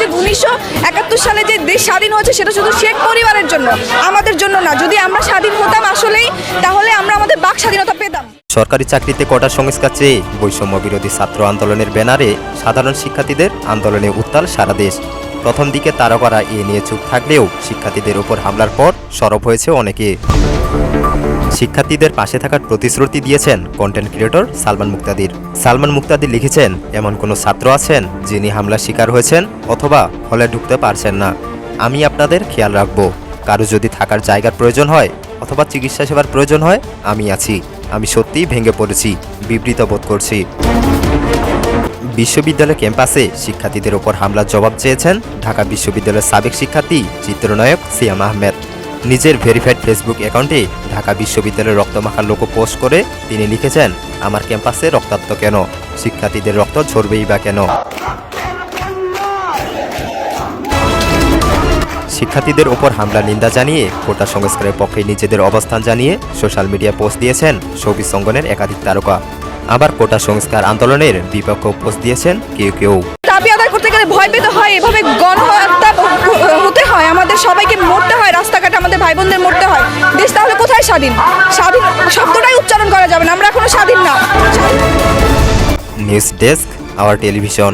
যে 1971 সালে যে দেশ স্বাধীন হয়েছে সেটা শুধু শেখ পরিবারের জন্য, আমাদের জন্য না। যদি আমরা স্বাধীন হতাম আসলেই, তাহলে আমরা আমাদের বাক স্বাধীনতা পেতাম। সরকারি চাকরিতে কোটা সংস্কার চেয়ে বৈষম্য বিরোধী ছাত্র আন্দোলনের ব্যানারে সাধারণ শিক্ষার্থীদের আন্দোলনে উত্তাল সারা দেশ। প্রথম দিকে তারকারা এ নিয়ে চুপ থাকলেও শিক্ষার্থীদের উপর হামলার পর সরব হয়েছে অনেকে। শিক্ষার্থীদের পাশে থাকার প্রতিশ্রুতি দিয়েছেন কন্টেন্ট ক্রিয়েটর সালমান মুক্তাদির। সালমান মুক্তাদির লিখেছেন, এমন কোনো ছাত্র আছেন যিনি হামলার শিকার হয়েছেন অথবা হলে ঢুকতে পারছেন না, আমি আপনাদের খেয়াল রাখব। কারো যদি থাকার জায়গার প্রয়োজন হয় অথবা চিকিৎসা সেবার প্রয়োজন হয়, আমি আছি। আমি সত্যিই ভেঙে পড়েছি, বিবৃত বোধ করছি। বিশ্ববিদ্যালয় ক্যাম্পাসে শিক্ষার্থীদের ওপর হামলার জবাব চেয়েছেন ঢাকা বিশ্ববিদ্যালয়ের সাবেক শিক্ষার্থী চিত্রনায়ক সিয়াম আহমেদ। নিজের ভেরিফাইড ফেসবুক অ্যাকাউন্টে ঢাকা বিশ্ববিদ্যালয়ের রক্তমাখার লোগো পোস্ট করে তিনি লিখেছেন, আমার ক্যাম্পাসে রক্তাক্ত কেন, শিক্ষার্থীদের রক্ত ঝরবেই বা কেন। শিক্ষার্থীদের ওপর হামলার নিন্দা জানিয়ে কোটা সংস্কারের পক্ষে নিজেদের অবস্থান জানিয়ে সোশ্যাল মিডিয়া পোস্ট দিয়েছেন শোবিজ অঙ্গনের একাধিক তারকা। আবার কোটা সংস্কার আন্দোলনের বিপক্ষ পোস্ট দিয়েছেন কেউ কেউ। দাবি আদায় করতে গেলে ভয় পেতে হয়, এভাবে গণহত্যা হতে হয়, আমাদের সবাইকে মরতে হয়, রাস্তাঘাটে আমাদের ভাই বোনদের মরতে হয়। দেশ তাহলে কোথায় স্বাধীন? স্বাধীন শব্দটাই উচ্চারণ করা যাবে না, আমরা এখনো স্বাধীন না। News desk, our television.